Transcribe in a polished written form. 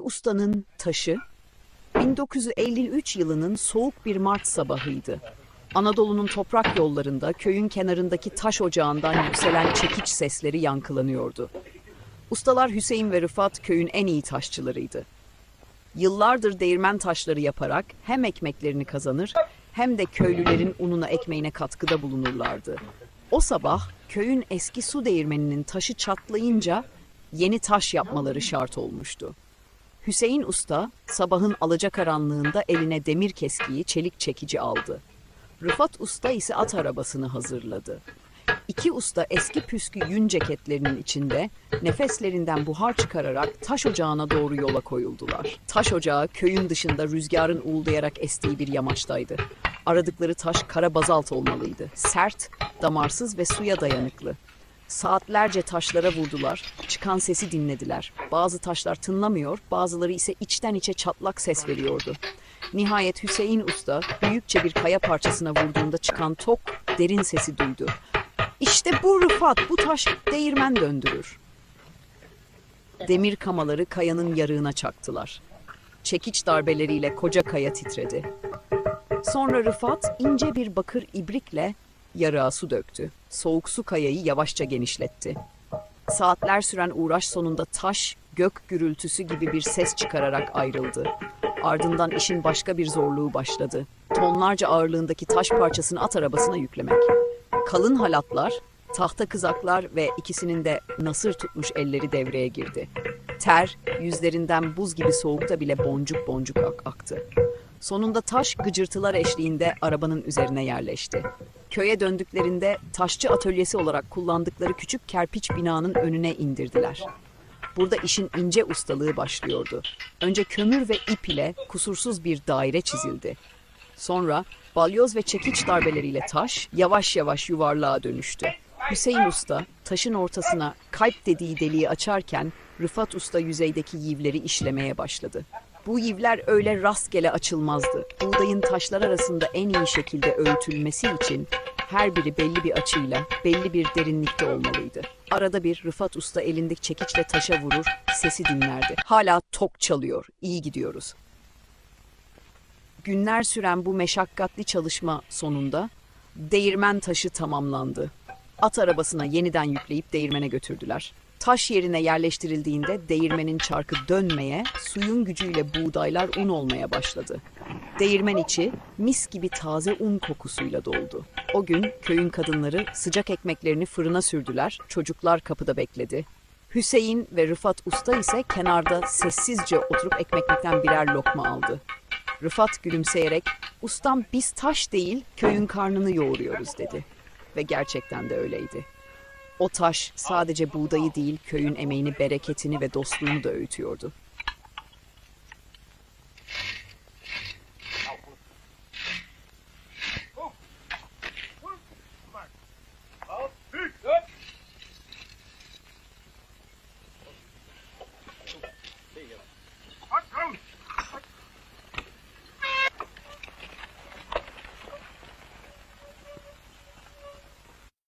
Usta'nın taşı, 1953 yılının soğuk bir Mart sabahıydı. Anadolu'nun toprak yollarında köyün kenarındaki taş ocağından yükselen çekiç sesleri yankılanıyordu. Ustalar Hüseyin ve Rıfat köyün en iyi taşçılarıydı. Yıllardır değirmen taşları yaparak hem ekmeklerini kazanır hem de köylülerin ununa ekmeğine katkıda bulunurlardı. O sabah köyün eski su değirmeninin taşı çatlayınca yeni taş yapmaları şart olmuştu. Hüseyin Usta sabahın alacakaranlığında eline demir keskiyi, çelik çekici aldı. Rıfat Usta ise at arabasını hazırladı. İki usta eski püskü yün ceketlerinin içinde nefeslerinden buhar çıkararak taş ocağına doğru yola koyuldular. Taş ocağı köyün dışında rüzgarın uğuldayarak estiği bir yamaçtaydı. Aradıkları taş kara bazalt olmalıydı. Sert, damarsız ve suya dayanıklı. Saatlerce taşlara vurdular, çıkan sesi dinlediler. Bazı taşlar tınlamıyor, bazıları ise içten içe çatlak ses veriyordu. Nihayet Hüseyin Usta büyükçe bir kaya parçasına vurduğunda çıkan tok, derin sesi duydu. "İşte bu Rıfat, bu taş değirmen döndürür." Demir kamaları kayanın yarığına çaktılar. Çekiç darbeleriyle koca kaya titredi. Sonra Rıfat ince bir bakır ibrikle yarığa su döktü. Soğuk su kayayı yavaşça genişletti. Saatler süren uğraş sonunda taş, gök gürültüsü gibi bir ses çıkararak ayrıldı. Ardından işin başka bir zorluğu başladı. Tonlarca ağırlığındaki taş parçasını at arabasına yüklemek. Kalın halatlar, tahta kızaklar ve ikisinin de nasır tutmuş elleri devreye girdi. Ter, yüzlerinden buz gibi soğukta bile boncuk boncuk aktı. Sonunda taş gıcırtılar eşliğinde arabanın üzerine yerleşti. Köye döndüklerinde taşçı atölyesi olarak kullandıkları küçük kerpiç binanın önüne indirdiler. Burada işin ince ustalığı başlıyordu. Önce kömür ve ip ile kusursuz bir daire çizildi. Sonra balyoz ve çekiç darbeleriyle taş yavaş yavaş yuvarlığa dönüştü. Hüseyin Usta taşın ortasına kalp dediği deliği açarken Rıfat Usta yüzeydeki yivleri işlemeye başladı. Bu yivler öyle rastgele açılmazdı. Buğdayın taşlar arasında en iyi şekilde öğütülmesi için her biri belli bir açıyla, belli bir derinlikte olmalıydı. Arada bir Rıfat Usta elindeki çekiçle taşa vurur, sesi dinlerdi. Hala tok çalıyor, iyi gidiyoruz. Günler süren bu meşakkatli çalışma sonunda değirmen taşı tamamlandı. At arabasına yeniden yükleyip değirmene götürdüler. Taş yerine yerleştirildiğinde değirmenin çarkı dönmeye, suyun gücüyle buğdaylar un olmaya başladı. Değirmen içi mis gibi taze un kokusuyla doldu. O gün köyün kadınları sıcak ekmeklerini fırına sürdüler, çocuklar kapıda bekledi. Hüseyin ve Rıfat Usta ise kenarda sessizce oturup ekmeklikten birer lokma aldı. Rıfat gülümseyerek, "Ustam, biz taş değil, köyün karnını yoğuruyoruz," dedi. Ve gerçekten de öyleydi. O taş sadece buğdayı değil, köyün emeğini, bereketini ve dostluğunu da öğütüyordu.